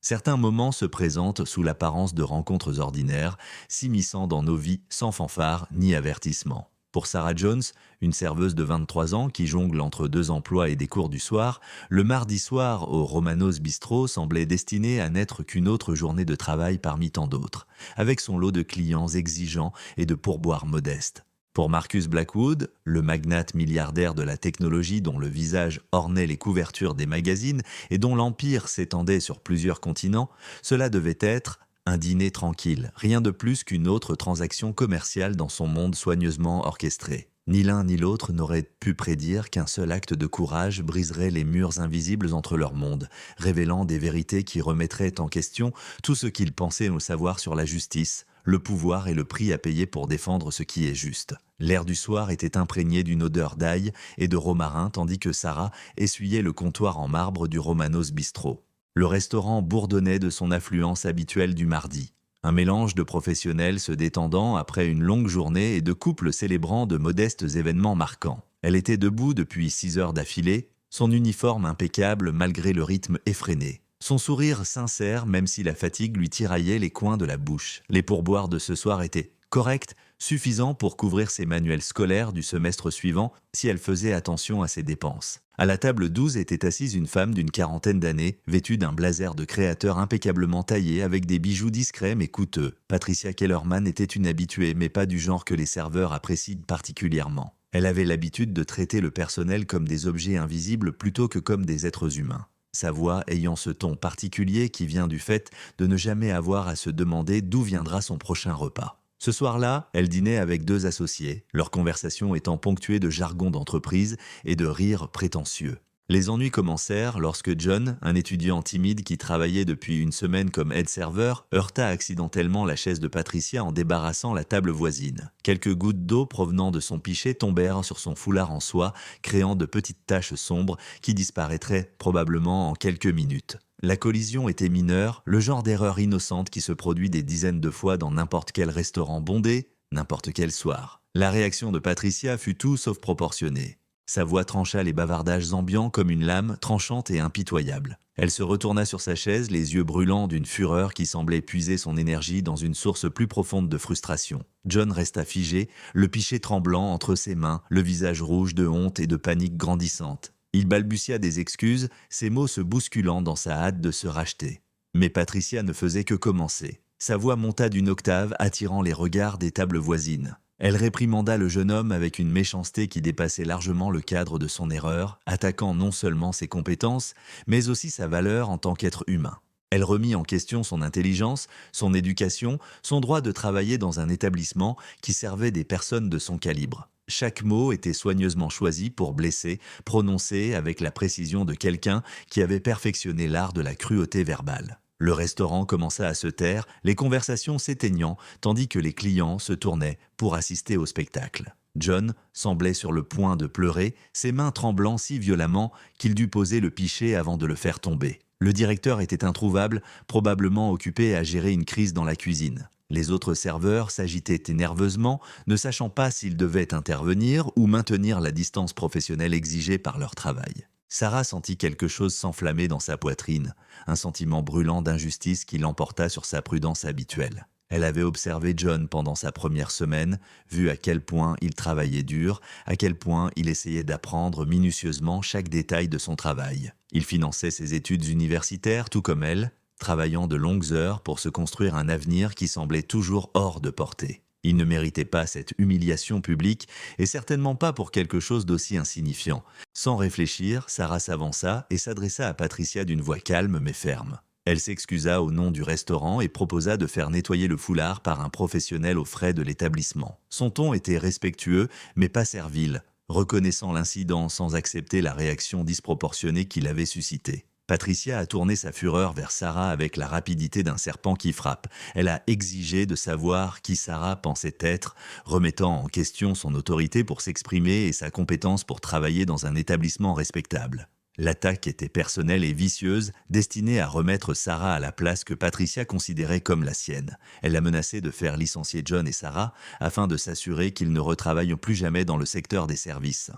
Certains moments se présentent sous l'apparence de rencontres ordinaires, s'immisçant dans nos vies sans fanfare ni avertissement. Pour Sarah Jones, une serveuse de 23 ans qui jongle entre deux emplois et des cours du soir, le mardi soir au Romanos Bistro semblait destiné à n'être qu'une autre journée de travail parmi tant d'autres, avec son lot de clients exigeants et de pourboires modestes. Pour Marcus Blackwood, le magnate milliardaire de la technologie dont le visage ornait les couvertures des magazines et dont l'empire s'étendait sur plusieurs continents, cela devait être un dîner tranquille, rien de plus qu'une autre transaction commerciale dans son monde soigneusement orchestré. Ni l'un ni l'autre n'aurait pu prédire qu'un seul acte de courage briserait les murs invisibles entre leurs mondes, révélant des vérités qui remettraient en question tout ce qu'ils pensaient au savoir sur la justice, le pouvoir et le prix à payer pour défendre ce qui est juste. L'air du soir était imprégné d'une odeur d'ail et de romarin tandis que Sarah essuyait le comptoir en marbre du Romanos Bistro. Le restaurant bourdonnait de son affluence habituelle du mardi. Un mélange de professionnels se détendant après une longue journée et de couples célébrant de modestes événements marquants. Elle était debout depuis 6 heures d'affilée, son uniforme impeccable malgré le rythme effréné. Son sourire sincère même si la fatigue lui tiraillait les coins de la bouche. Les pourboires de ce soir étaient corrects, suffisants pour couvrir ses manuels scolaires du semestre suivant si elle faisait attention à ses dépenses. À la table 12 était assise une femme d'une quarantaine d'années, vêtue d'un blazer de créateur impeccablement taillé avec des bijoux discrets mais coûteux. Patricia Kellerman était une habituée mais pas du genre que les serveurs apprécient particulièrement. Elle avait l'habitude de traiter le personnel comme des objets invisibles plutôt que comme des êtres humains. Sa voix ayant ce ton particulier qui vient du fait de ne jamais avoir à se demander d'où viendra son prochain repas. Ce soir-là, elle dînait avec 2 associés, leur conversation étant ponctuée de jargon d'entreprise et de rires prétentieux. Les ennuis commencèrent lorsque John, un étudiant timide qui travaillait depuis une semaine comme aide-serveur, heurta accidentellement la chaise de Patricia en débarrassant la table voisine. Quelques gouttes d'eau provenant de son pichet tombèrent sur son foulard en soie, créant de petites taches sombres qui disparaîtraient probablement en quelques minutes. La collision était mineure, le genre d'erreur innocente qui se produit des dizaines de fois dans n'importe quel restaurant bondé, n'importe quel soir. La réaction de Patricia fut tout sauf proportionnée. Sa voix trancha les bavardages ambiants comme une lame tranchante et impitoyable. Elle se retourna sur sa chaise, les yeux brûlants d'une fureur qui semblait puiser son énergie dans une source plus profonde de frustration. John resta figé, le pichet tremblant entre ses mains, le visage rouge de honte et de panique grandissante. Il balbutia des excuses, ses mots se bousculant dans sa hâte de se racheter. Mais Patricia ne faisait que commencer. Sa voix monta d'une octave, attirant les regards des tables voisines. Elle réprimanda le jeune homme avec une méchanceté qui dépassait largement le cadre de son erreur, attaquant non seulement ses compétences, mais aussi sa valeur en tant qu'être humain. Elle remit en question son intelligence, son éducation, son droit de travailler dans un établissement qui servait des personnes de son calibre. Chaque mot était soigneusement choisi pour blesser, prononcé avec la précision de quelqu'un qui avait perfectionné l'art de la cruauté verbale. Le restaurant commença à se taire, les conversations s'éteignant, tandis que les clients se tournaient pour assister au spectacle. John semblait sur le point de pleurer, ses mains tremblant si violemment qu'il dut poser le pichet avant de le faire tomber. Le directeur était introuvable, probablement occupé à gérer une crise dans la cuisine. Les autres serveurs s'agitaient nerveusement, ne sachant pas s'ils devaient intervenir ou maintenir la distance professionnelle exigée par leur travail. Sarah sentit quelque chose s'enflammer dans sa poitrine, un sentiment brûlant d'injustice qui l'emporta sur sa prudence habituelle. Elle avait observé John pendant sa première semaine, vu à quel point il travaillait dur, à quel point il essayait d'apprendre minutieusement chaque détail de son travail. Il finançait ses études universitaires tout comme elle, travaillant de longues heures pour se construire un avenir qui semblait toujours hors de portée. Il ne méritait pas cette humiliation publique et certainement pas pour quelque chose d'aussi insignifiant. Sans réfléchir, Sarah s'avança et s'adressa à Patricia d'une voix calme mais ferme. Elle s'excusa au nom du restaurant et proposa de faire nettoyer le foulard par un professionnel aux frais de l'établissement. Son ton était respectueux mais pas servile, reconnaissant l'incident sans accepter la réaction disproportionnée qu'il avait suscitée. Patricia a tourné sa fureur vers Sarah avec la rapidité d'un serpent qui frappe. Elle a exigé de savoir qui Sarah pensait être, remettant en question son autorité pour s'exprimer et sa compétence pour travailler dans un établissement respectable. L'attaque était personnelle et vicieuse, destinée à remettre Sarah à la place que Patricia considérait comme la sienne. Elle la menaçait de faire licencier John et Sarah afin de s'assurer qu'ils ne retravaillent plus jamais dans le secteur des services.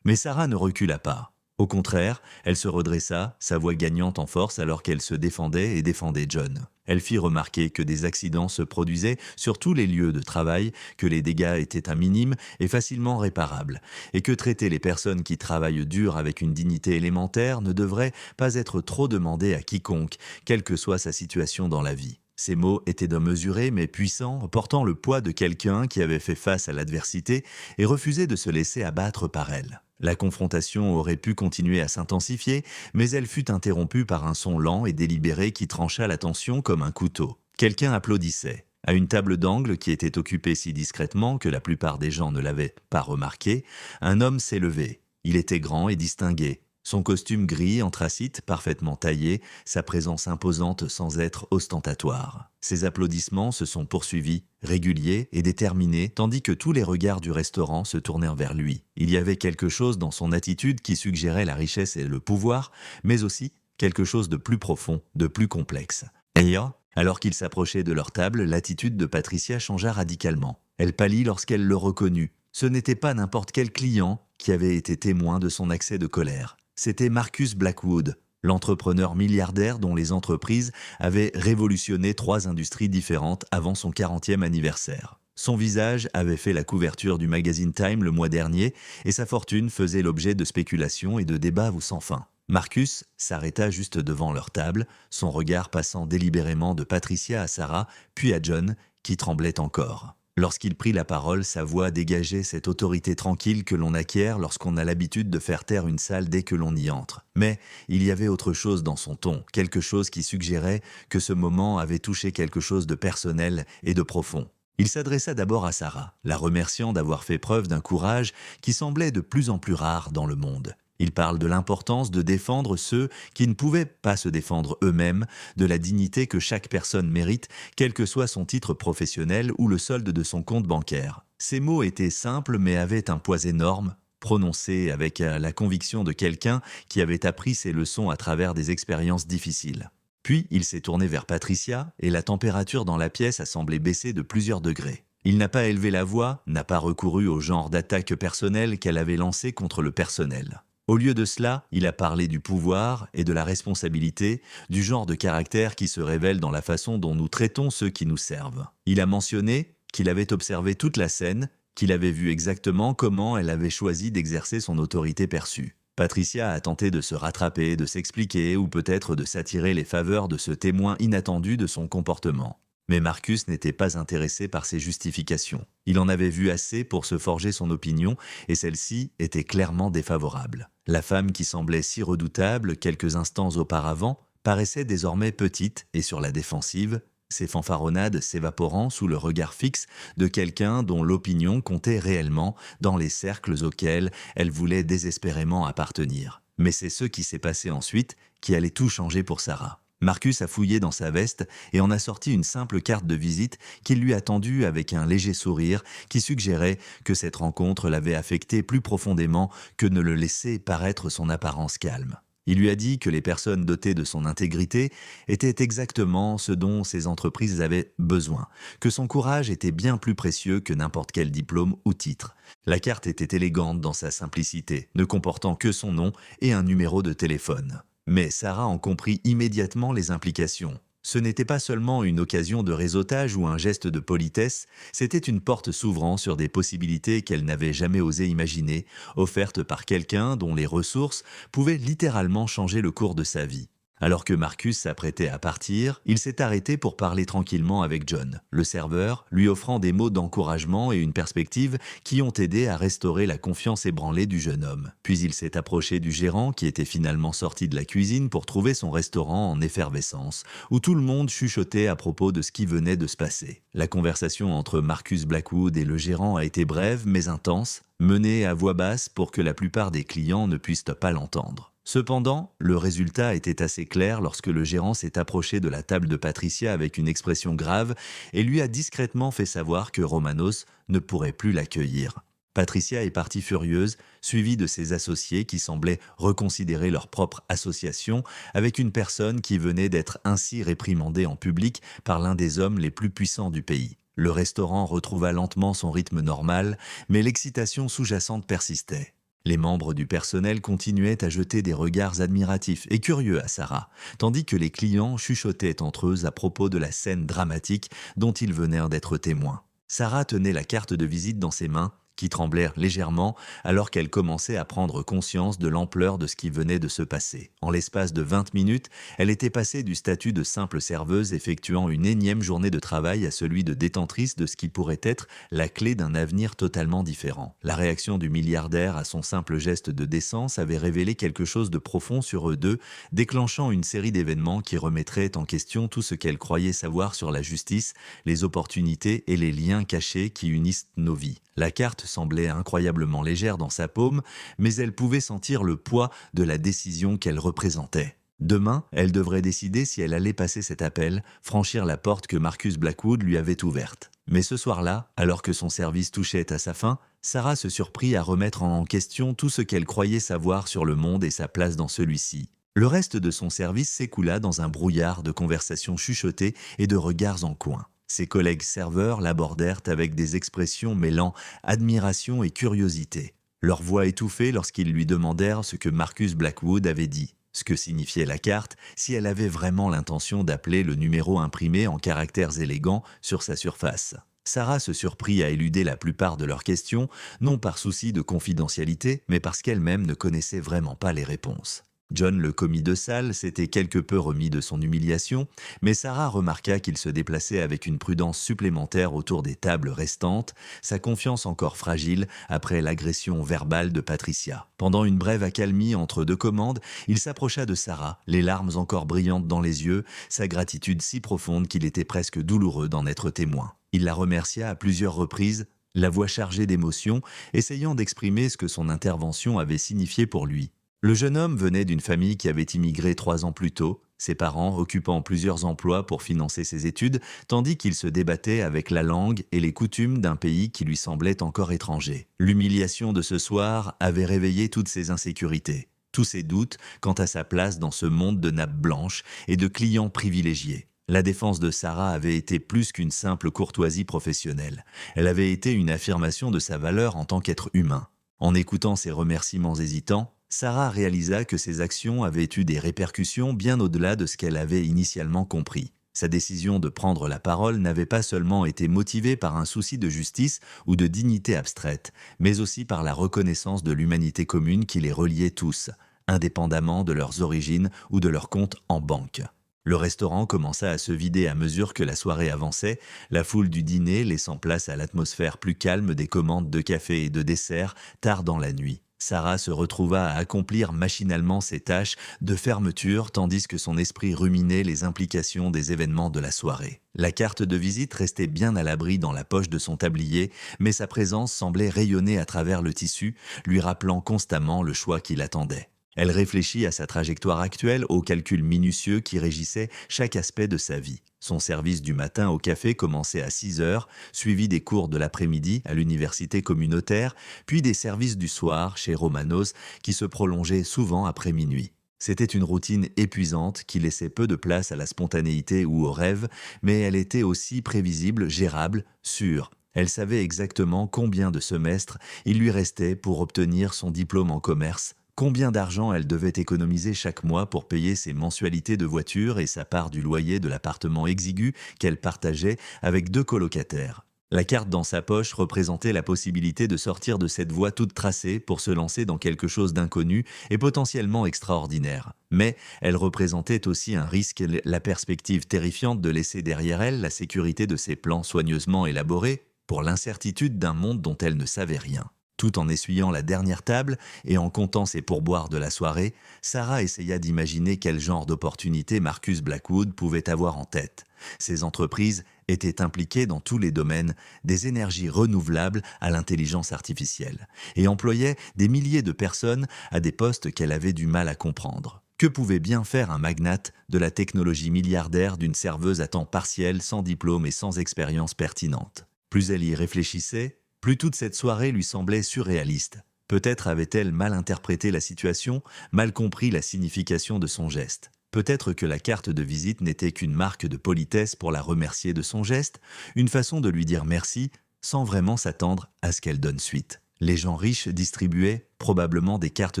Mais Sarah ne recula pas. Au contraire, elle se redressa, sa voix gagnante en force alors qu'elle se défendait et défendait John. Elle fit remarquer que des accidents se produisaient sur tous les lieux de travail, que les dégâts étaient minimes et facilement réparables, et que traiter les personnes qui travaillent dur avec une dignité élémentaire ne devrait pas être trop demandé à quiconque, quelle que soit sa situation dans la vie. Ces mots étaient d'un mesuré mais puissant, portant le poids de quelqu'un qui avait fait face à l'adversité et refusait de se laisser abattre par elle. La confrontation aurait pu continuer à s'intensifier, mais elle fut interrompue par un son lent et délibéré qui trancha la tension comme un couteau. Quelqu'un applaudissait. À une table d'angle qui était occupée si discrètement que la plupart des gens ne l'avaient pas remarqué, un homme s'est levé. Il était grand et distingué. Son costume gris, anthracite, parfaitement taillé, sa présence imposante sans être ostentatoire. Ses applaudissements se sont poursuivis, réguliers et déterminés, tandis que tous les regards du restaurant se tournèrent vers lui. Il y avait quelque chose dans son attitude qui suggérait la richesse et le pouvoir, mais aussi quelque chose de plus profond, de plus complexe. Et alors qu'il s'approchait de leur table, l'attitude de Patricia changea radicalement. Elle pâlit lorsqu'elle le reconnut. Ce n'était pas n'importe quel client qui avait été témoin de son accès de colère. C'était Marcus Blackwood, l'entrepreneur milliardaire dont les entreprises avaient révolutionné 3 industries différentes avant son 40e anniversaire. Son visage avait fait la couverture du magazine Time le mois dernier et sa fortune faisait l'objet de spéculations et de débats sans fin. Marcus s'arrêta juste devant leur table, son regard passant délibérément de Patricia à Sarah, puis à John, qui tremblait encore. Lorsqu'il prit la parole, sa voix dégageait cette autorité tranquille que l'on acquiert lorsqu'on a l'habitude de faire taire une salle dès que l'on y entre. Mais il y avait autre chose dans son ton, quelque chose qui suggérait que ce moment avait touché quelque chose de personnel et de profond. Il s'adressa d'abord à Sarah, la remerciant d'avoir fait preuve d'un courage qui semblait de plus en plus rare dans le monde. Il parle de l'importance de défendre ceux qui ne pouvaient pas se défendre eux-mêmes, de la dignité que chaque personne mérite, quel que soit son titre professionnel ou le solde de son compte bancaire. Ces mots étaient simples mais avaient un poids énorme, prononcés avec la conviction de quelqu'un qui avait appris ses leçons à travers des expériences difficiles. Puis il s'est tourné vers Patricia et la température dans la pièce a semblé baisser de plusieurs degrés. Il n'a pas élevé la voix, n'a pas recouru au genre d'attaque personnelle qu'elle avait lancé contre le personnel. Au lieu de cela, il a parlé du pouvoir et de la responsabilité, du genre de caractère qui se révèle dans la façon dont nous traitons ceux qui nous servent. Il a mentionné qu'il avait observé toute la scène, qu'il avait vu exactement comment elle avait choisi d'exercer son autorité perçue. Patricia a tenté de se rattraper, de s'expliquer ou peut-être de s'attirer les faveurs de ce témoin inattendu de son comportement. Mais Marcus n'était pas intéressé par ces justifications. Il en avait vu assez pour se forger son opinion et celle-ci était clairement défavorable. La femme qui semblait si redoutable quelques instants auparavant paraissait désormais petite et sur la défensive, ses fanfaronnades s'évaporant sous le regard fixe de quelqu'un dont l'opinion comptait réellement dans les cercles auxquels elle voulait désespérément appartenir. Mais c'est ce qui s'est passé ensuite qui allait tout changer pour Sarah. Marcus a fouillé dans sa veste et en a sorti une simple carte de visite qu'il lui a tendue avec un léger sourire qui suggérait que cette rencontre l'avait affecté plus profondément que ne le laissait paraître son apparence calme. Il lui a dit que les personnes dotées de son intégrité étaient exactement ce dont ces entreprises avaient besoin, que son courage était bien plus précieux que n'importe quel diplôme ou titre. La carte était élégante dans sa simplicité, ne comportant que son nom et un numéro de téléphone. Mais Sarah en comprit immédiatement les implications. Ce n'était pas seulement une occasion de réseautage ou un geste de politesse, c'était une porte s'ouvrant sur des possibilités qu'elle n'avait jamais osé imaginer, offertes par quelqu'un dont les ressources pouvaient littéralement changer le cours de sa vie. Alors que Marcus s'apprêtait à partir, il s'est arrêté pour parler tranquillement avec John, le serveur, lui offrant des mots d'encouragement et une perspective qui ont aidé à restaurer la confiance ébranlée du jeune homme. Puis il s'est approché du gérant qui était finalement sorti de la cuisine pour trouver son restaurant en effervescence, où tout le monde chuchotait à propos de ce qui venait de se passer. La conversation entre Marcus Blackwood et le gérant a été brève mais intense, menée à voix basse pour que la plupart des clients ne puissent pas l'entendre. Cependant, le résultat était assez clair lorsque le gérant s'est approché de la table de Patricia avec une expression grave et lui a discrètement fait savoir que Romanos ne pourrait plus l'accueillir. Patricia est partie furieuse, suivie de ses associés qui semblaient reconsidérer leur propre association avec une personne qui venait d'être ainsi réprimandée en public par l'un des hommes les plus puissants du pays. Le restaurant retrouva lentement son rythme normal, mais l'excitation sous-jacente persistait. Les membres du personnel continuaient à jeter des regards admiratifs et curieux à Sarah, tandis que les clients chuchotaient entre eux à propos de la scène dramatique dont ils venaient d'être témoins. Sarah tenait la carte de visite dans ses mains, qui tremblèrent légèrement alors qu'elle commençait à prendre conscience de l'ampleur de ce qui venait de se passer. En l'espace de 20 minutes, elle était passée du statut de simple serveuse effectuant une énième journée de travail à celui de détentrice de ce qui pourrait être la clé d'un avenir totalement différent. La réaction du milliardaire à son simple geste de décence avait révélé quelque chose de profond sur eux deux, déclenchant une série d'événements qui remettraient en question tout ce qu'elle croyait savoir sur la justice, les opportunités et les liens cachés qui unissent nos vies. La carte semblait incroyablement légère dans sa paume, mais elle pouvait sentir le poids de la décision qu'elle représentait. Demain, elle devrait décider si elle allait passer cet appel, franchir la porte que Marcus Blackwood lui avait ouverte. Mais ce soir-là, alors que son service touchait à sa fin, Sarah se surprit à remettre en question tout ce qu'elle croyait savoir sur le monde et sa place dans celui-ci. Le reste de son service s'écoula dans un brouillard de conversations chuchotées et de regards en coin. Ses collègues serveurs l'abordèrent avec des expressions mêlant admiration et curiosité. Leur voix étouffée lorsqu'ils lui demandèrent ce que Marcus Blackwood avait dit, ce que signifiait la carte, si elle avait vraiment l'intention d'appeler le numéro imprimé en caractères élégants sur sa surface. Sarah se surprit à éluder la plupart de leurs questions, non par souci de confidentialité, mais parce qu'elle-même ne connaissait vraiment pas les réponses. John, le commis de salle, s'était quelque peu remis de son humiliation, mais Sarah remarqua qu'il se déplaçait avec une prudence supplémentaire autour des tables restantes, sa confiance encore fragile après l'agression verbale de Patricia. Pendant une brève accalmie entre deux commandes, il s'approcha de Sarah, les larmes encore brillantes dans les yeux, sa gratitude si profonde qu'il était presque douloureux d'en être témoin. Il la remercia à plusieurs reprises, la voix chargée d'émotion, essayant d'exprimer ce que son intervention avait signifié pour lui. Le jeune homme venait d'une famille qui avait immigré 3 ans plus tôt, ses parents occupant plusieurs emplois pour financer ses études, tandis qu'il se débattait avec la langue et les coutumes d'un pays qui lui semblait encore étranger. L'humiliation de ce soir avait réveillé toutes ses insécurités, tous ses doutes quant à sa place dans ce monde de nappes blanches et de clients privilégiés. La défense de Sarah avait été plus qu'une simple courtoisie professionnelle. Elle avait été une affirmation de sa valeur en tant qu'être humain. En écoutant ses remerciements hésitants, Sarah réalisa que ses actions avaient eu des répercussions bien au-delà de ce qu'elle avait initialement compris. Sa décision de prendre la parole n'avait pas seulement été motivée par un souci de justice ou de dignité abstraite, mais aussi par la reconnaissance de l'humanité commune qui les reliait tous, indépendamment de leurs origines ou de leurs comptes en banque. Le restaurant commença à se vider à mesure que la soirée avançait, la foule du dîner laissant place à l'atmosphère plus calme des commandes de café et de dessert tard dans la nuit. Sarah se retrouva à accomplir machinalement ses tâches de fermeture tandis que son esprit ruminait les implications des événements de la soirée. La carte de visite restait bien à l'abri dans la poche de son tablier, mais sa présence semblait rayonner à travers le tissu, lui rappelant constamment le choix qui l'attendait. Elle réfléchit à sa trajectoire actuelle, aux calculs minutieux qui régissaient chaque aspect de sa vie. Son service du matin au café commençait à 6 heures, suivi des cours de l'après-midi à l'université communautaire, puis des services du soir chez Romanos qui se prolongeaient souvent après minuit. C'était une routine épuisante qui laissait peu de place à la spontanéité ou au rêve, mais elle était aussi prévisible, gérable, sûre. Elle savait exactement combien de semestres il lui restait pour obtenir son diplôme en commerce, combien d'argent elle devait économiser chaque mois pour payer ses mensualités de voiture et sa part du loyer de l'appartement exigu qu'elle partageait avec 2 colocataires. La carte dans sa poche représentait la possibilité de sortir de cette voie toute tracée pour se lancer dans quelque chose d'inconnu et potentiellement extraordinaire. Mais elle représentait aussi un risque, la perspective terrifiante de laisser derrière elle la sécurité de ses plans soigneusement élaborés pour l'incertitude d'un monde dont elle ne savait rien. Tout en essuyant la dernière table et en comptant ses pourboires de la soirée, Sarah essaya d'imaginer quel genre d'opportunité Marcus Blackwood pouvait avoir en tête. Ces entreprises étaient impliquées dans tous les domaines, des énergies renouvelables à l'intelligence artificielle, et employaient des milliers de personnes à des postes qu'elle avait du mal à comprendre. Que pouvait bien faire un magnate de la technologie milliardaire d'une serveuse à temps partiel, sans diplôme et sans expérience pertinente? Plus elle y réfléchissait, plus toute cette soirée lui semblait surréaliste. Peut-être avait-elle mal interprété la situation, mal compris la signification de son geste. Peut-être que la carte de visite n'était qu'une marque de politesse pour la remercier de son geste, une façon de lui dire merci sans vraiment s'attendre à ce qu'elle donne suite. Les gens riches distribuaient probablement des cartes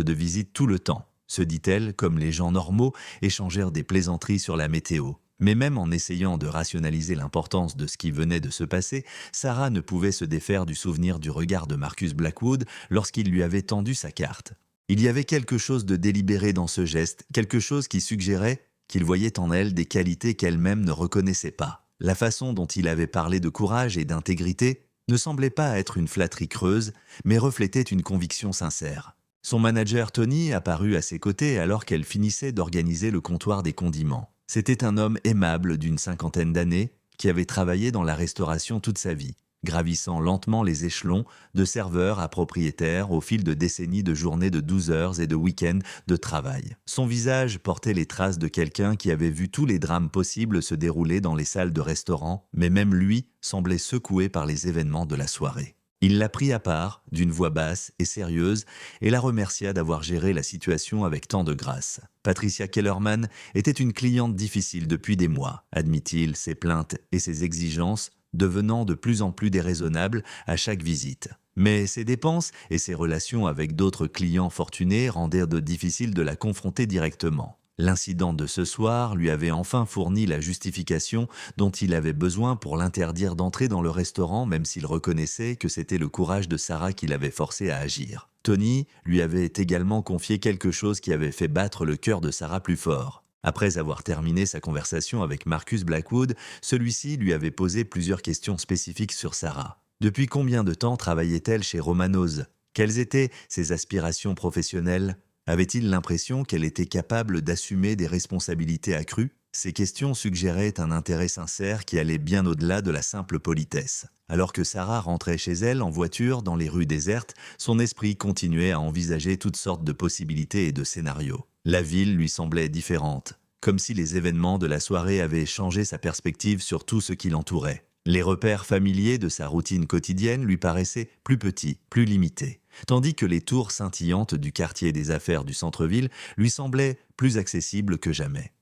de visite tout le temps, se dit-elle, comme les gens normaux échangèrent des plaisanteries sur la météo. Mais même en essayant de rationaliser l'importance de ce qui venait de se passer, Sarah ne pouvait se défaire du souvenir du regard de Marcus Blackwood lorsqu'il lui avait tendu sa carte. Il y avait quelque chose de délibéré dans ce geste, quelque chose qui suggérait qu'il voyait en elle des qualités qu'elle-même ne reconnaissait pas. La façon dont il avait parlé de courage et d'intégrité ne semblait pas être une flatterie creuse, mais reflétait une conviction sincère. Son manager Tony apparut à ses côtés alors qu'elle finissait d'organiser le comptoir des condiments. C'était un homme aimable d'une 50aine d'années qui avait travaillé dans la restauration toute sa vie, gravissant lentement les échelons de serveur à propriétaire au fil de décennies de journées de 12 heures et de week-ends de travail. Son visage portait les traces de quelqu'un qui avait vu tous les drames possibles se dérouler dans les salles de restaurant, mais même lui semblait secoué par les événements de la soirée. Il la prit à part, d'une voix basse et sérieuse, et la remercia d'avoir géré la situation avec tant de grâce. Patricia Kellerman était une cliente difficile depuis des mois, admit-il, ses plaintes et ses exigences devenant de plus en plus déraisonnables à chaque visite. Mais ses dépenses et ses relations avec d'autres clients fortunés rendirent difficile de la confronter directement. L'incident de ce soir lui avait enfin fourni la justification dont il avait besoin pour l'interdire d'entrer dans le restaurant même s'il reconnaissait que c'était le courage de Sarah qui l'avait forcé à agir. Tony lui avait également confié quelque chose qui avait fait battre le cœur de Sarah plus fort. Après avoir terminé sa conversation avec Marcus Blackwood, celui-ci lui avait posé plusieurs questions spécifiques sur Sarah. Depuis combien de temps travaillait-elle chez Romano's? Quelles étaient ses aspirations professionnelles? Avait-il l'impression qu'elle était capable d'assumer des responsabilités accrues? Ces questions suggéraient un intérêt sincère qui allait bien au-delà de la simple politesse. Alors que Sarah rentrait chez elle en voiture dans les rues désertes, son esprit continuait à envisager toutes sortes de possibilités et de scénarios. La ville lui semblait différente, comme si les événements de la soirée avaient changé sa perspective sur tout ce qui l'entourait. Les repères familiers de sa routine quotidienne lui paraissaient plus petits, plus limités, tandis que les tours scintillantes du quartier des affaires du centre-ville lui semblaient plus accessibles que jamais.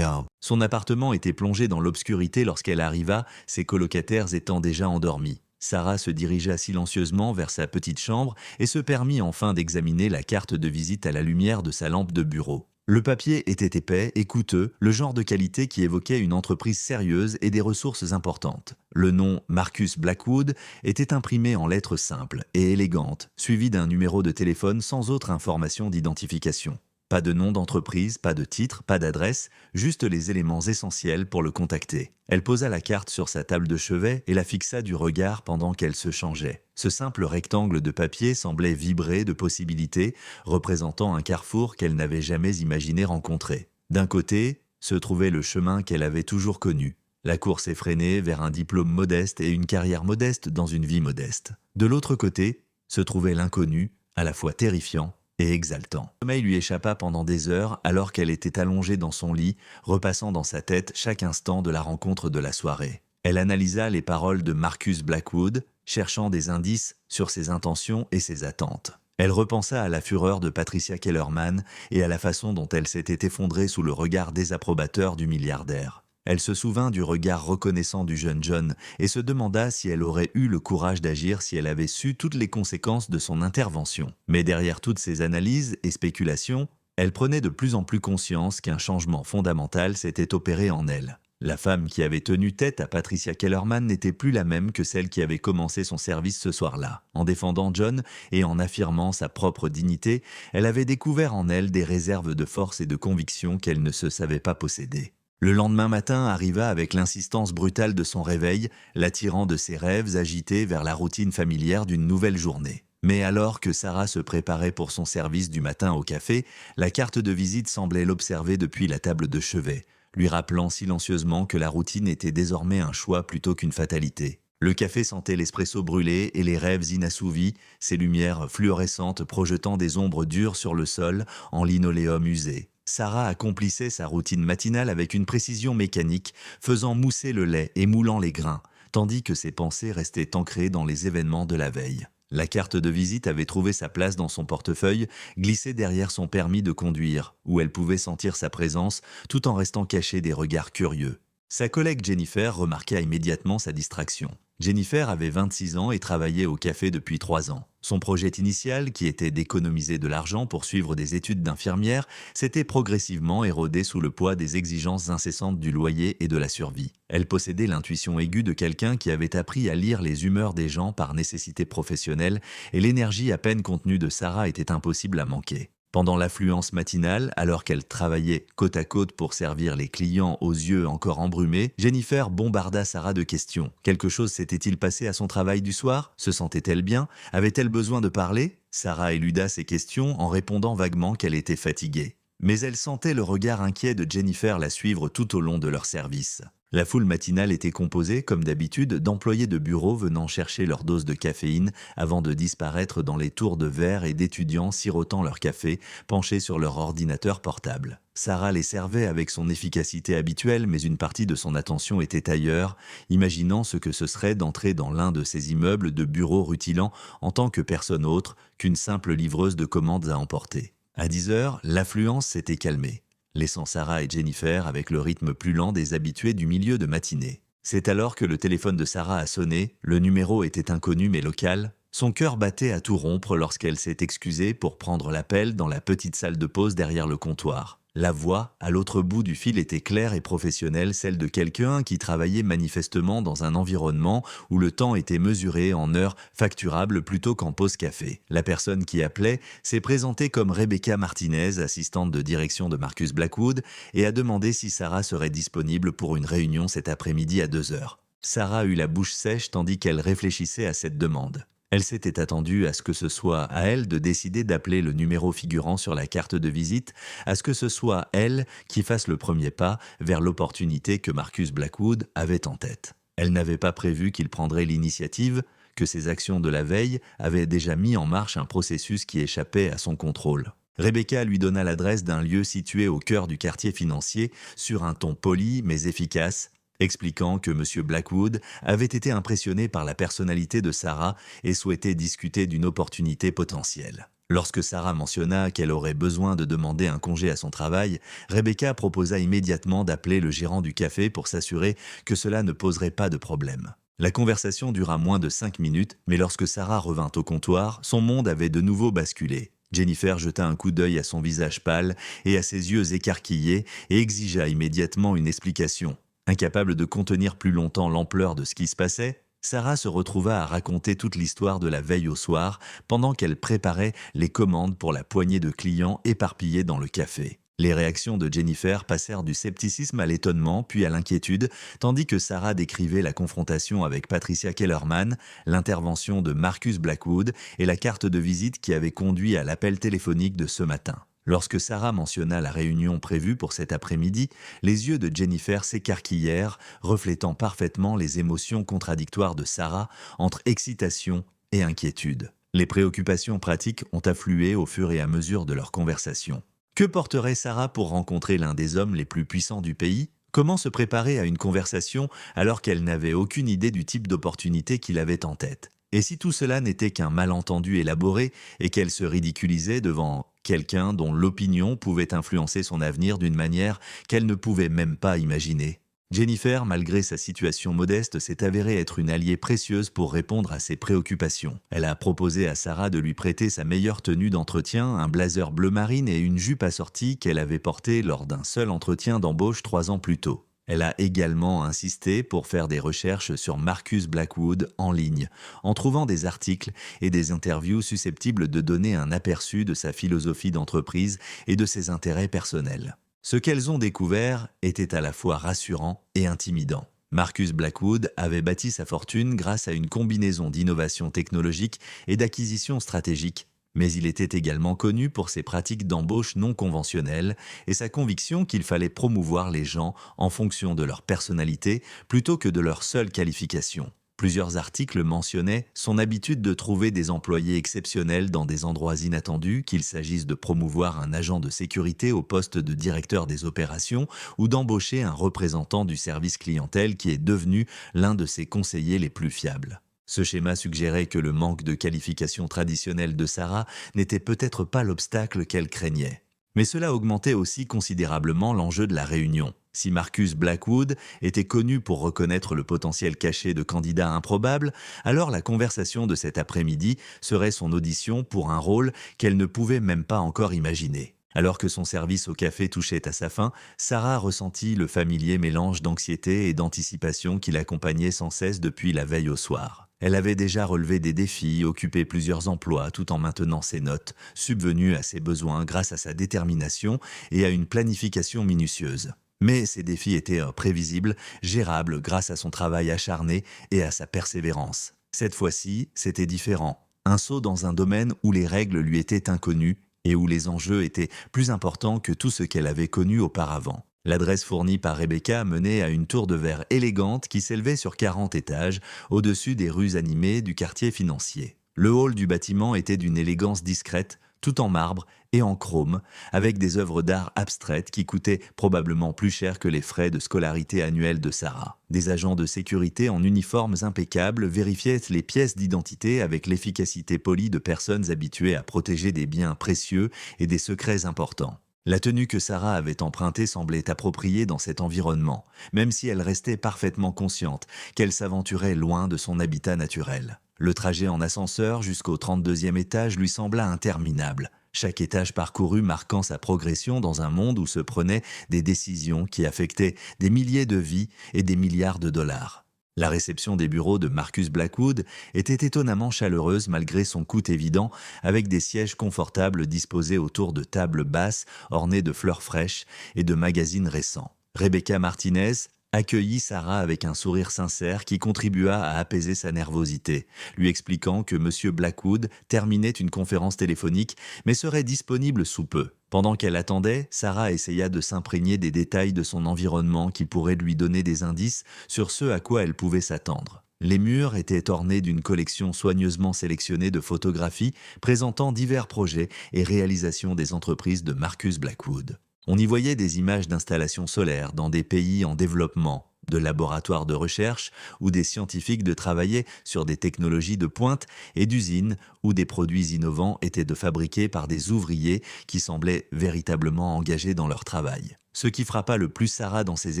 Son appartement était plongé dans l'obscurité lorsqu'elle arriva, ses colocataires étant déjà endormis. Sarah se dirigea silencieusement vers sa petite chambre et se permit enfin d'examiner la carte de visite à la lumière de sa lampe de bureau. Le papier était épais et coûteux, le genre de qualité qui évoquait une entreprise sérieuse et des ressources importantes. Le nom Marcus Blackwood était imprimé en lettres simples et élégantes, suivi d'un numéro de téléphone sans autre information d'identification. Pas de nom d'entreprise, pas de titre, pas d'adresse, juste les éléments essentiels pour le contacter. Elle posa la carte sur sa table de chevet et la fixa du regard pendant qu'elle se changeait. Ce simple rectangle de papier semblait vibrer de possibilités, représentant un carrefour qu'elle n'avait jamais imaginé rencontrer. D'un côté, se trouvait le chemin qu'elle avait toujours connu. La course effrénée vers un diplôme modeste et une carrière modeste dans une vie modeste. De l'autre côté, se trouvait l'inconnu, à la fois terrifiant et exaltant. Le sommeil lui échappa pendant des heures alors qu'elle était allongée dans son lit, repassant dans sa tête chaque instant de la rencontre de la soirée. Elle analysa les paroles de Marcus Blackwood, cherchant des indices sur ses intentions et ses attentes. Elle repensa à la fureur de Patricia Kellerman et à la façon dont elle s'était effondrée sous le regard désapprobateur du milliardaire. Elle se souvint du regard reconnaissant du jeune John et se demanda si elle aurait eu le courage d'agir si elle avait su toutes les conséquences de son intervention. Mais derrière toutes ces analyses et spéculations, elle prenait de plus en plus conscience qu'un changement fondamental s'était opéré en elle. La femme qui avait tenu tête à Patricia Kellerman n'était plus la même que celle qui avait commencé son service ce soir-là. En défendant John et en affirmant sa propre dignité, elle avait découvert en elle des réserves de force et de conviction qu'elle ne se savait pas posséder. Le lendemain matin arriva avec l'insistance brutale de son réveil, l'attirant de ses rêves agités vers la routine familière d'une nouvelle journée. Mais alors que Sarah se préparait pour son service du matin au café, la carte de visite semblait l'observer depuis la table de chevet, lui rappelant silencieusement que la routine était désormais un choix plutôt qu'une fatalité. Le café sentait l'espresso brûlé et les rêves inassouvis, ses lumières fluorescentes projetant des ombres dures sur le sol en linoléum usé. Sarah accomplissait sa routine matinale avec une précision mécanique, faisant mousser le lait et moulant les grains, tandis que ses pensées restaient ancrées dans les événements de la veille. La carte de visite avait trouvé sa place dans son portefeuille, glissée derrière son permis de conduire, où elle pouvait sentir sa présence tout en restant cachée des regards curieux. Sa collègue Jennifer remarqua immédiatement sa distraction. Jennifer avait 26 ans et travaillait au café depuis 3 ans. Son projet initial, qui était d'économiser de l'argent pour suivre des études d'infirmière, s'était progressivement érodé sous le poids des exigences incessantes du loyer et de la survie. Elle possédait l'intuition aiguë de quelqu'un qui avait appris à lire les humeurs des gens par nécessité professionnelle, et l'énergie à peine contenue de Sarah était impossible à manquer. Pendant l'affluence matinale, alors qu'elle travaillait côte à côte pour servir les clients aux yeux encore embrumés, Jennifer bombarda Sarah de questions. Quelque chose s'était-il passé à son travail du soir? Se sentait-elle bien? Avait-elle besoin de parler? Sarah éluda ces questions en répondant vaguement qu'elle était fatiguée. Mais elle sentait le regard inquiet de Jennifer la suivre tout au long de leur service. La foule matinale était composée, comme d'habitude, d'employés de bureau venant chercher leur dose de caféine avant de disparaître dans les tours de verre et d'étudiants sirotant leur café, penchés sur leur ordinateur portable. Sarah les servait avec son efficacité habituelle, mais une partie de son attention était ailleurs, imaginant ce que ce serait d'entrer dans l'un de ces immeubles de bureaux rutilants en tant que personne autre qu'une simple livreuse de commandes à emporter. À 10 heures, l'affluence s'était calmée, laissant Sarah et Jennifer avec le rythme plus lent des habitués du milieu de matinée. C'est alors que le téléphone de Sarah a sonné, le numéro était inconnu mais local. Son cœur battait à tout rompre lorsqu'elle s'est excusée pour prendre l'appel dans la petite salle de pause derrière le comptoir. La voix, à l'autre bout du fil, était claire et professionnelle, celle de quelqu'un qui travaillait manifestement dans un environnement où le temps était mesuré en heures facturables plutôt qu'en pause café. La personne qui appelait s'est présentée comme Rebecca Martinez, assistante de direction de Marcus Blackwood, et a demandé si Sarah serait disponible pour une réunion cet après-midi à 2 heures. Sarah eut la bouche sèche tandis qu'elle réfléchissait à cette demande. Elle s'était attendue à ce que ce soit à elle de décider d'appeler le numéro figurant sur la carte de visite, à ce que ce soit elle qui fasse le premier pas vers l'opportunité que Marcus Blackwood avait en tête. Elle n'avait pas prévu qu'il prendrait l'initiative, que ses actions de la veille avaient déjà mis en marche un processus qui échappait à son contrôle. Rebecca lui donna l'adresse d'un lieu situé au cœur du quartier financier sur un ton poli mais efficace, expliquant que M. Blackwood avait été impressionné par la personnalité de Sarah et souhaitait discuter d'une opportunité potentielle. Lorsque Sarah mentionna qu'elle aurait besoin de demander un congé à son travail, Rebecca proposa immédiatement d'appeler le gérant du café pour s'assurer que cela ne poserait pas de problème. La conversation dura moins de 5 minutes, mais lorsque Sarah revint au comptoir, son monde avait de nouveau basculé. Jennifer jeta un coup d'œil à son visage pâle et à ses yeux écarquillés et exigea immédiatement une explication. Incapable de contenir plus longtemps l'ampleur de ce qui se passait, Sarah se retrouva à raconter toute l'histoire de la veille au soir pendant qu'elle préparait les commandes pour la poignée de clients éparpillés dans le café. Les réactions de Jennifer passèrent du scepticisme à l'étonnement puis à l'inquiétude, tandis que Sarah décrivait la confrontation avec Patricia Kellerman, l'intervention de Marcus Blackwood et la carte de visite qui avait conduit à l'appel téléphonique de ce matin. Lorsque Sarah mentionna la réunion prévue pour cet après-midi, les yeux de Jennifer s'écarquillèrent, reflétant parfaitement les émotions contradictoires de Sarah entre excitation et inquiétude. Les préoccupations pratiques ont afflué au fur et à mesure de leur conversation. Que porterait Sarah pour rencontrer l'un des hommes les plus puissants du pays? Comment se préparer à une conversation alors qu'elle n'avait aucune idée du type d'opportunité qu'il avait en tête? Et si tout cela n'était qu'un malentendu élaboré et qu'elle se ridiculisait devant quelqu'un dont l'opinion pouvait influencer son avenir d'une manière qu'elle ne pouvait même pas imaginer? Jennifer, malgré sa situation modeste, s'est avérée être une alliée précieuse pour répondre à ses préoccupations. Elle a proposé à Sarah de lui prêter sa meilleure tenue d'entretien, un blazer bleu marine et une jupe assortie qu'elle avait portée lors d'un seul entretien d'embauche 3 ans plus tôt. Elle a également insisté pour faire des recherches sur Marcus Blackwood en ligne, en trouvant des articles et des interviews susceptibles de donner un aperçu de sa philosophie d'entreprise et de ses intérêts personnels. Ce qu'elles ont découvert était à la fois rassurant et intimidant. Marcus Blackwood avait bâti sa fortune grâce à une combinaison d'innovations technologiques et d'acquisitions stratégiques, mais il était également connu pour ses pratiques d'embauche non conventionnelles et sa conviction qu'il fallait promouvoir les gens en fonction de leur personnalité plutôt que de leur seule qualification. Plusieurs articles mentionnaient son habitude de trouver des employés exceptionnels dans des endroits inattendus, qu'il s'agisse de promouvoir un agent de sécurité au poste de directeur des opérations ou d'embaucher un représentant du service clientèle qui est devenu l'un de ses conseillers les plus fiables. Ce schéma suggérait que le manque de qualification traditionnelle de Sarah n'était peut-être pas l'obstacle qu'elle craignait. Mais cela augmentait aussi considérablement l'enjeu de la réunion. Si Marcus Blackwood était connu pour reconnaître le potentiel caché de candidats improbables, alors la conversation de cet après-midi serait son audition pour un rôle qu'elle ne pouvait même pas encore imaginer. Alors que son service au café touchait à sa fin, Sarah ressentit le familier mélange d'anxiété et d'anticipation qui l'accompagnait sans cesse depuis la veille au soir. Elle avait déjà relevé des défis, occupé plusieurs emplois tout en maintenant ses notes, subvenu à ses besoins grâce à sa détermination et à une planification minutieuse. Mais ces défis étaient prévisibles, gérables grâce à son travail acharné et à sa persévérance. Cette fois-ci, c'était différent. Un saut dans un domaine où les règles lui étaient inconnues et où les enjeux étaient plus importants que tout ce qu'elle avait connu auparavant. L'adresse fournie par Rebecca menait à une tour de verre élégante qui s'élevait sur 40 étages, au-dessus des rues animées du quartier financier. Le hall du bâtiment était d'une élégance discrète, tout en marbre et en chrome, avec des œuvres d'art abstraites qui coûtaient probablement plus cher que les frais de scolarité annuels de Sarah. Des agents de sécurité en uniformes impeccables vérifiaient les pièces d'identité avec l'efficacité polie de personnes habituées à protéger des biens précieux et des secrets importants. La tenue que Sarah avait empruntée semblait appropriée dans cet environnement, même si elle restait parfaitement consciente qu'elle s'aventurait loin de son habitat naturel. Le trajet en ascenseur jusqu'au 32e étage lui sembla interminable, chaque étage parcouru marquant sa progression dans un monde où se prenaient des décisions qui affectaient des milliers de vies et des milliards de dollars. La réception des bureaux de Marcus Blackwood était étonnamment chaleureuse malgré son coût évident, avec des sièges confortables disposés autour de tables basses ornées de fleurs fraîches et de magazines récents. Rebecca Martinez accueillit Sarah avec un sourire sincère qui contribua à apaiser sa nervosité, lui expliquant que M. Blackwood terminait une conférence téléphonique mais serait disponible sous peu. Pendant qu'elle attendait, Sarah essaya de s'imprégner des détails de son environnement qui pourraient lui donner des indices sur ce à quoi elle pouvait s'attendre. Les murs étaient ornés d'une collection soigneusement sélectionnée de photographies présentant divers projets et réalisations des entreprises de Marcus Blackwood. On y voyait des images d'installations solaires dans des pays en développement, de laboratoires de recherche où des scientifiques travaillaient sur des technologies de pointe et d'usines où des produits innovants étaient fabriqués par des ouvriers qui semblaient véritablement engagés dans leur travail. Ce qui frappa le plus Sarah dans ces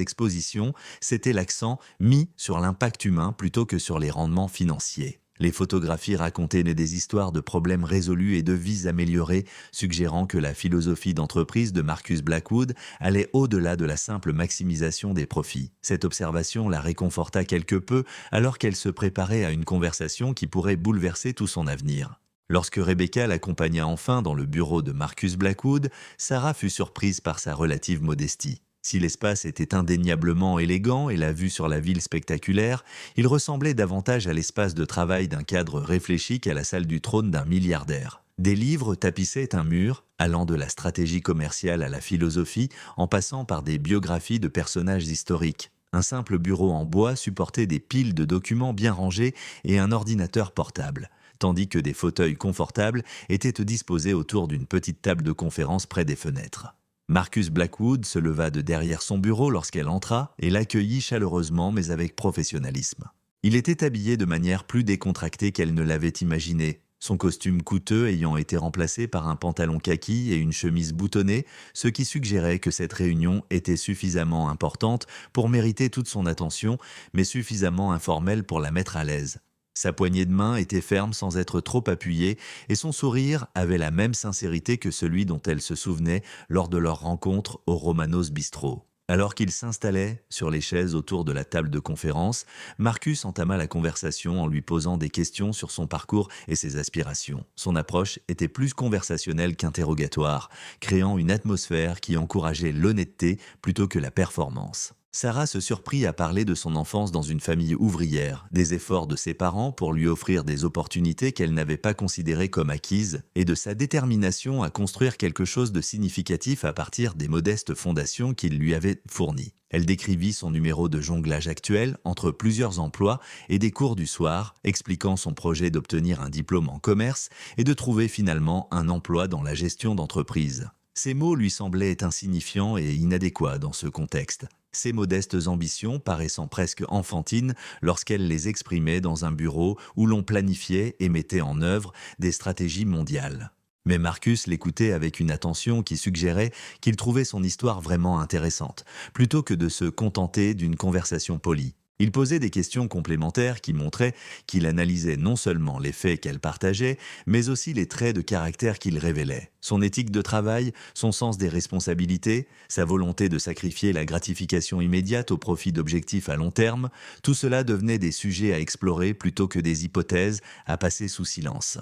expositions, c'était l'accent mis sur l'impact humain plutôt que sur les rendements financiers. Les photographies racontaient des histoires de problèmes résolus et de vies améliorées, suggérant que la philosophie d'entreprise de Marcus Blackwood allait au-delà de la simple maximisation des profits. Cette observation la réconforta quelque peu alors qu'elle se préparait à une conversation qui pourrait bouleverser tout son avenir. Lorsque Rebecca l'accompagna enfin dans le bureau de Marcus Blackwood, Sarah fut surprise par sa relative modestie. Si l'espace était indéniablement élégant et la vue sur la ville spectaculaire, il ressemblait davantage à l'espace de travail d'un cadre réfléchi qu'à la salle du trône d'un milliardaire. Des livres tapissaient un mur, allant de la stratégie commerciale à la philosophie, en passant par des biographies de personnages historiques. Un simple bureau en bois supportait des piles de documents bien rangés et un ordinateur portable, tandis que des fauteuils confortables étaient disposés autour d'une petite table de conférence près des fenêtres. Marcus Blackwood se leva de derrière son bureau lorsqu'elle entra et l'accueillit chaleureusement mais avec professionnalisme. Il était habillé de manière plus décontractée qu'elle ne l'avait imaginé, son costume coûteux ayant été remplacé par un pantalon kaki et une chemise boutonnée, ce qui suggérait que cette réunion était suffisamment importante pour mériter toute son attention, mais suffisamment informelle pour la mettre à l'aise. Sa poignée de main était ferme sans être trop appuyée et son sourire avait la même sincérité que celui dont elle se souvenait lors de leur rencontre au Romanos Bistro. Alors qu'ils s'installaient sur les chaises autour de la table de conférence, Marcus entama la conversation en lui posant des questions sur son parcours et ses aspirations. Son approche était plus conversationnelle qu'interrogatoire, créant une atmosphère qui encourageait l'honnêteté plutôt que la performance. Sarah se surprit à parler de son enfance dans une famille ouvrière, des efforts de ses parents pour lui offrir des opportunités qu'elle n'avait pas considérées comme acquises, et de sa détermination à construire quelque chose de significatif à partir des modestes fondations qu'il lui avait fournies. Elle décrivit son numéro de jonglage actuel entre plusieurs emplois et des cours du soir, expliquant son projet d'obtenir un diplôme en commerce et de trouver finalement un emploi dans la gestion d'entreprise. Ces mots lui semblaient insignifiants et inadéquats dans ce contexte, ses modestes ambitions paraissant presque enfantines lorsqu'elle les exprimait dans un bureau où l'on planifiait et mettait en œuvre des stratégies mondiales. Mais Marcus l'écoutait avec une attention qui suggérait qu'il trouvait son histoire vraiment intéressante, plutôt que de se contenter d'une conversation polie. Il posait des questions complémentaires qui montraient qu'il analysait non seulement les faits qu'elle partageait, mais aussi les traits de caractère qu'il révélait. Son éthique de travail, son sens des responsabilités, sa volonté de sacrifier la gratification immédiate au profit d'objectifs à long terme, tout cela devenait des sujets à explorer plutôt que des hypothèses à passer sous silence.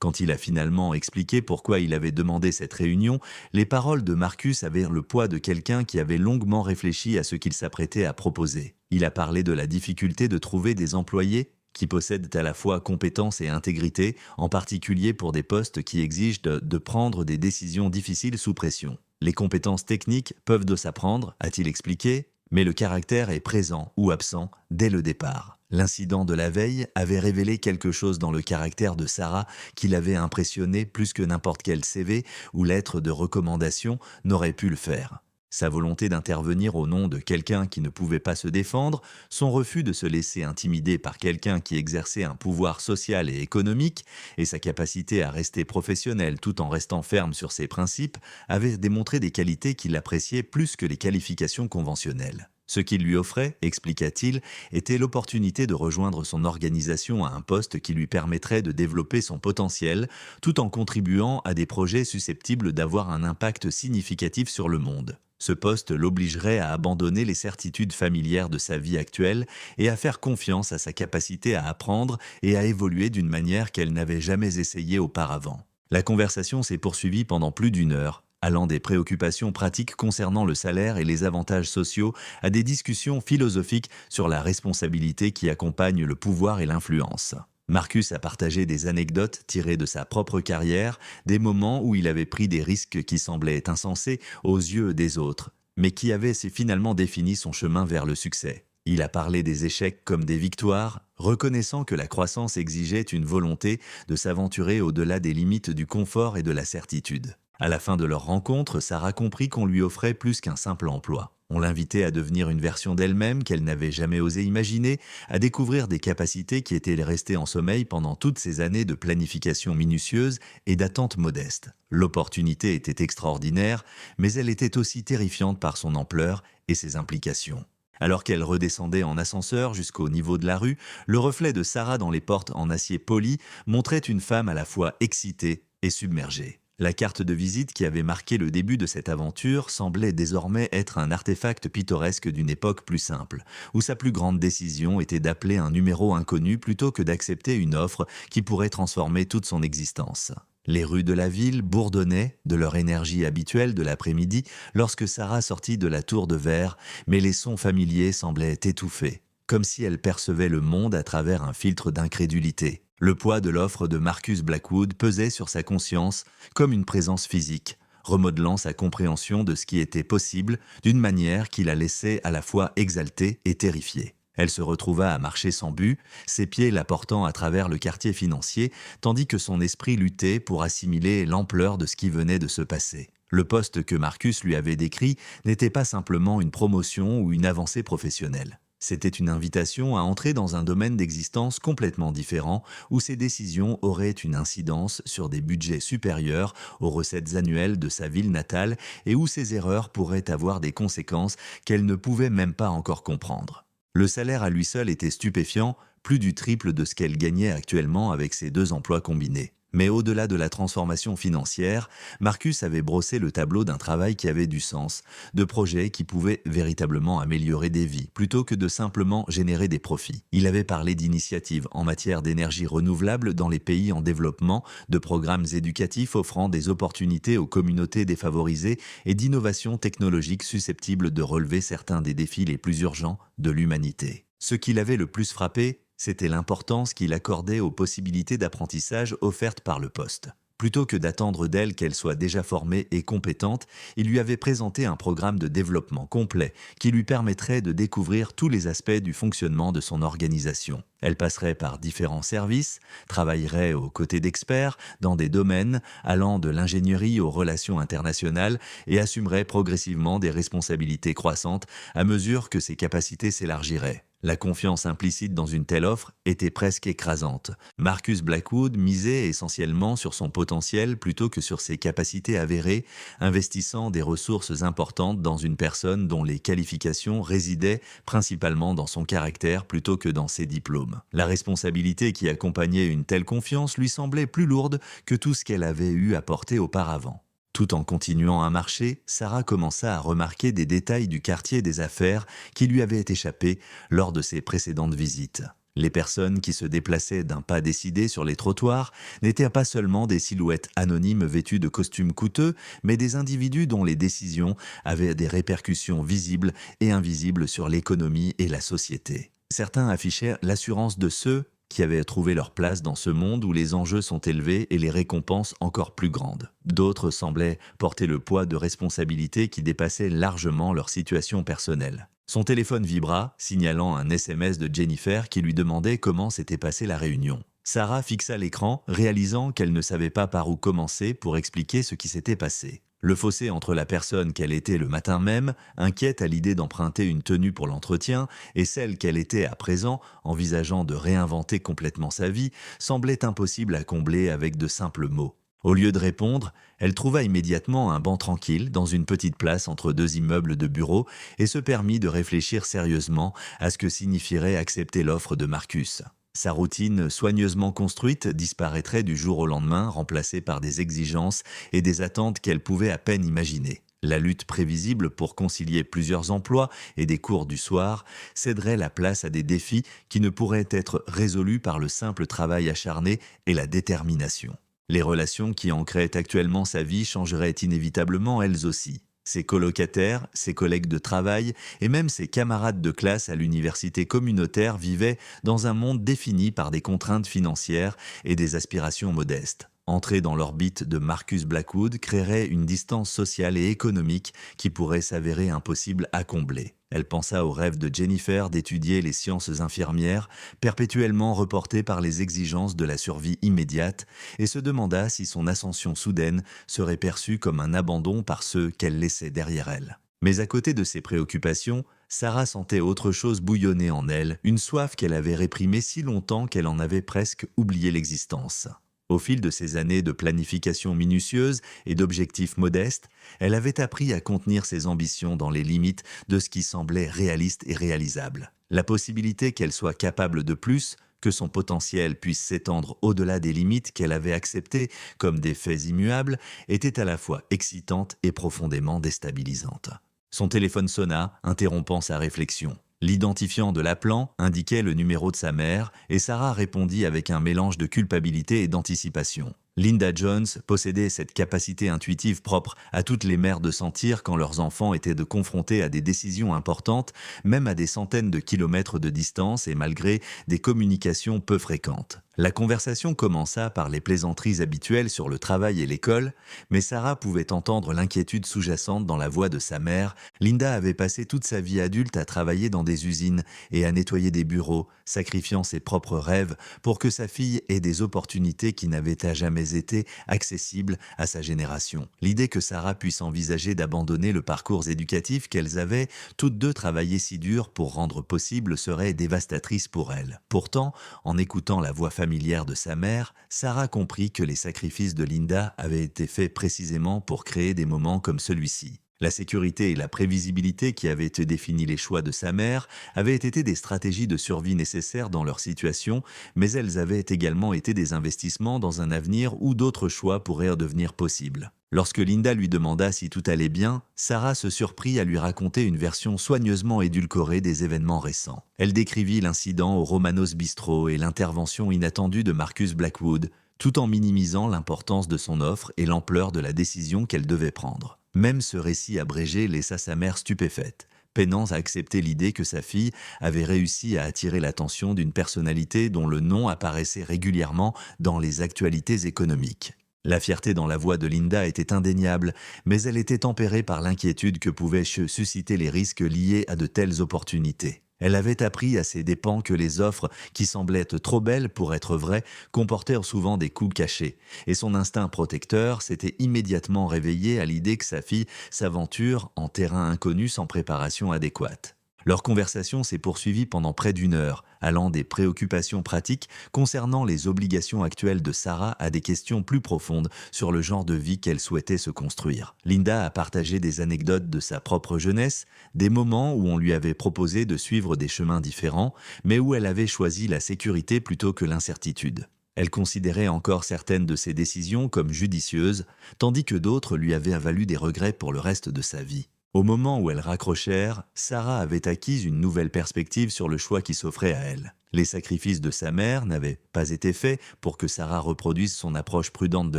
Quand il a finalement expliqué pourquoi il avait demandé cette réunion, les paroles de Marcus avaient le poids de quelqu'un qui avait longuement réfléchi à ce qu'il s'apprêtait à proposer. Il a parlé de la difficulté de trouver des employés qui possèdent à la fois compétence et intégrité, en particulier pour des postes qui exigent de prendre des décisions difficiles sous pression. Les compétences techniques peuvent de s'apprendre, a-t-il expliqué, mais le caractère est présent ou absent dès le départ. L'incident de la veille avait révélé quelque chose dans le caractère de Sarah qui l'avait impressionné plus que n'importe quel CV ou lettre de recommandation n'aurait pu le faire. Sa volonté d'intervenir au nom de quelqu'un qui ne pouvait pas se défendre, son refus de se laisser intimider par quelqu'un qui exerçait un pouvoir social et économique, et sa capacité à rester professionnel tout en restant ferme sur ses principes, avaient démontré des qualités qu'il appréciait plus que les qualifications conventionnelles. Ce qu'il lui offrait, expliqua-t-il, était l'opportunité de rejoindre son organisation à un poste qui lui permettrait de développer son potentiel, tout en contribuant à des projets susceptibles d'avoir un impact significatif sur le monde. Ce poste l'obligerait à abandonner les certitudes familières de sa vie actuelle et à faire confiance à sa capacité à apprendre et à évoluer d'une manière qu'elle n'avait jamais essayée auparavant. La conversation s'est poursuivie pendant plus d'une heure, allant des préoccupations pratiques concernant le salaire et les avantages sociaux à des discussions philosophiques sur la responsabilité qui accompagne le pouvoir et l'influence. Marcus a partagé des anecdotes tirées de sa propre carrière, des moments où il avait pris des risques qui semblaient insensés aux yeux des autres, mais qui avaient finalement défini son chemin vers le succès. Il a parlé des échecs comme des victoires, reconnaissant que la croissance exigeait une volonté de s'aventurer au-delà des limites du confort et de la certitude. À la fin de leur rencontre, Sarah comprit qu'on lui offrait plus qu'un simple emploi. On l'invitait à devenir une version d'elle-même qu'elle n'avait jamais osé imaginer, à découvrir des capacités qui étaient restées en sommeil pendant toutes ces années de planification minutieuse et d'attente modeste. L'opportunité était extraordinaire, mais elle était aussi terrifiante par son ampleur et ses implications. Alors qu'elle redescendait en ascenseur jusqu'au niveau de la rue, le reflet de Sarah dans les portes en acier poli montrait une femme à la fois excitée et submergée. La carte de visite qui avait marqué le début de cette aventure semblait désormais être un artefact pittoresque d'une époque plus simple, où sa plus grande décision était d'appeler un numéro inconnu plutôt que d'accepter une offre qui pourrait transformer toute son existence. Les rues de la ville bourdonnaient de leur énergie habituelle de l'après-midi lorsque Sarah sortit de la tour de verre, mais les sons familiers semblaient étouffés, comme si elle percevait le monde à travers un filtre d'incrédulité. Le poids de l'offre de Marcus Blackwood pesait sur sa conscience comme une présence physique, remodelant sa compréhension de ce qui était possible d'une manière qui la laissait à la fois exaltée et terrifiée. Elle se retrouva à marcher sans but, ses pieds la portant à travers le quartier financier, tandis que son esprit luttait pour assimiler l'ampleur de ce qui venait de se passer. Le poste que Marcus lui avait décrit n'était pas simplement une promotion ou une avancée professionnelle. C'était une invitation à entrer dans un domaine d'existence complètement différent où ses décisions auraient une incidence sur des budgets supérieurs aux recettes annuelles de sa ville natale et où ses erreurs pourraient avoir des conséquences qu'elle ne pouvait même pas encore comprendre. Le salaire à lui seul était stupéfiant, plus du triple de ce qu'elle gagnait actuellement avec ses 2 emplois combinés. Mais au-delà de la transformation financière, Marcus avait brossé le tableau d'un travail qui avait du sens, de projets qui pouvaient véritablement améliorer des vies, plutôt que de simplement générer des profits. Il avait parlé d'initiatives en matière d'énergie renouvelable dans les pays en développement, de programmes éducatifs offrant des opportunités aux communautés défavorisées et d'innovations technologiques susceptibles de relever certains des défis les plus urgents de l'humanité. Ce qui l'avait le plus frappé, c'était l'importance qu'il accordait aux possibilités d'apprentissage offertes par le poste. Plutôt que d'attendre d'elle qu'elle soit déjà formée et compétente, il lui avait présenté un programme de développement complet qui lui permettrait de découvrir tous les aspects du fonctionnement de son organisation. Elle passerait par différents services, travaillerait aux côtés d'experts dans des domaines allant de l'ingénierie aux relations internationales et assumerait progressivement des responsabilités croissantes à mesure que ses capacités s'élargiraient. La confiance implicite dans une telle offre était presque écrasante. Marcus Blackwood misait essentiellement sur son potentiel plutôt que sur ses capacités avérées, investissant des ressources importantes dans une personne dont les qualifications résidaient principalement dans son caractère plutôt que dans ses diplômes. La responsabilité qui accompagnait une telle confiance lui semblait plus lourde que tout ce qu'elle avait eu à porter auparavant. Tout en continuant à marcher, Sarah commença à remarquer des détails du quartier des affaires qui lui avaient échappé lors de ses précédentes visites. Les personnes qui se déplaçaient d'un pas décidé sur les trottoirs n'étaient pas seulement des silhouettes anonymes vêtues de costumes coûteux, mais des individus dont les décisions avaient des répercussions visibles et invisibles sur l'économie et la société. Certains affichaient l'assurance de ceux qui avaient trouvé leur place dans ce monde où les enjeux sont élevés et les récompenses encore plus grandes. D'autres semblaient porter le poids de responsabilités qui dépassaient largement leur situation personnelle. Son téléphone vibra, signalant un SMS de Jennifer qui lui demandait comment s'était passée la réunion. Sarah fixa l'écran, réalisant qu'elle ne savait pas par où commencer pour expliquer ce qui s'était passé. Le fossé entre la personne qu'elle était le matin même, inquiète à l'idée d'emprunter une tenue pour l'entretien, et celle qu'elle était à présent, envisageant de réinventer complètement sa vie, semblait impossible à combler avec de simples mots. Au lieu de répondre, elle trouva immédiatement un banc tranquille dans une petite place entre deux immeubles de bureaux et se permit de réfléchir sérieusement à ce que signifierait accepter l'offre de Marcus. Sa routine soigneusement construite disparaîtrait du jour au lendemain, remplacée par des exigences et des attentes qu'elle pouvait à peine imaginer. La lutte prévisible pour concilier plusieurs emplois et des cours du soir céderait la place à des défis qui ne pourraient être résolus par le simple travail acharné et la détermination. Les relations qui ancraient actuellement sa vie changeraient inévitablement elles aussi. Ses colocataires, ses collègues de travail et même ses camarades de classe à l'université communautaire vivaient dans un monde défini par des contraintes financières et des aspirations modestes. Entrer dans l'orbite de Marcus Blackwood créerait une distance sociale et économique qui pourrait s'avérer impossible à combler. Elle pensa au rêve de Jennifer d'étudier les sciences infirmières, perpétuellement reportées par les exigences de la survie immédiate, et se demanda si son ascension soudaine serait perçue comme un abandon par ceux qu'elle laissait derrière elle. Mais à côté de ses préoccupations, Sarah sentait autre chose bouillonner en elle, une soif qu'elle avait réprimée si longtemps qu'elle en avait presque oublié l'existence. Au fil de ces années de planification minutieuse et d'objectifs modestes, elle avait appris à contenir ses ambitions dans les limites de ce qui semblait réaliste et réalisable. La possibilité qu'elle soit capable de plus, que son potentiel puisse s'étendre au-delà des limites qu'elle avait acceptées comme des faits immuables, était à la fois excitante et profondément déstabilisante. Son téléphone sonna, interrompant sa réflexion. L'identifiant de l'appelant indiquait le numéro de sa mère et Sarah répondit avec un mélange de culpabilité et d'anticipation. Linda Jones possédait cette capacité intuitive propre à toutes les mères de sentir quand leurs enfants étaient confrontés à des décisions importantes, même à des centaines de kilomètres de distance et malgré des communications peu fréquentes. La conversation commença par les plaisanteries habituelles sur le travail et l'école, mais Sarah pouvait entendre l'inquiétude sous-jacente dans la voix de sa mère. Linda avait passé toute sa vie adulte à travailler dans des usines et à nettoyer des bureaux, sacrifiant ses propres rêves pour que sa fille ait des opportunités qui n'avaient à jamais été accessibles à sa génération. L'idée que Sarah puisse envisager d'abandonner le parcours éducatif qu'elles avaient toutes deux travaillé si dur pour rendre possible serait dévastatrice pour elle. Pourtant, en écoutant la voix familière de sa mère, Sarah comprit que les sacrifices de Linda avaient été faits précisément pour créer des moments comme celui-ci. La sécurité et la prévisibilité qui avaient défini les choix de sa mère avaient été des stratégies de survie nécessaires dans leur situation, mais elles avaient également été des investissements dans un avenir où d'autres choix pourraient devenir possibles. Lorsque Linda lui demanda si tout allait bien, Sarah se surprit à lui raconter une version soigneusement édulcorée des événements récents. Elle décrivit l'incident au Romanos Bistro et l'intervention inattendue de Marcus Blackwood, tout en minimisant l'importance de son offre et l'ampleur de la décision qu'elle devait prendre. Même ce récit abrégé laissa sa mère stupéfaite, peinant à accepter l'idée que sa fille avait réussi à attirer l'attention d'une personnalité dont le nom apparaissait régulièrement dans les actualités économiques. La fierté dans la voix de Linda était indéniable, mais elle était tempérée par l'inquiétude que pouvaient susciter les risques liés à de telles opportunités. Elle avait appris à ses dépens que les offres, qui semblaient trop belles pour être vraies, comportèrent souvent des coups cachés, et son instinct protecteur s'était immédiatement réveillé à l'idée que sa fille s'aventure en terrain inconnu sans préparation adéquate. Leur conversation s'est poursuivie pendant près d'une heure, allant des préoccupations pratiques concernant les obligations actuelles de Sarah à des questions plus profondes sur le genre de vie qu'elle souhaitait se construire. Linda a partagé des anecdotes de sa propre jeunesse, des moments où on lui avait proposé de suivre des chemins différents, mais où elle avait choisi la sécurité plutôt que l'incertitude. Elle considérait encore certaines de ses décisions comme judicieuses, tandis que d'autres lui avaient valu des regrets pour le reste de sa vie. Au moment où elles raccrochèrent, Sarah avait acquis une nouvelle perspective sur le choix qui s'offrait à elle. Les sacrifices de sa mère n'avaient pas été faits pour que Sarah reproduise son approche prudente de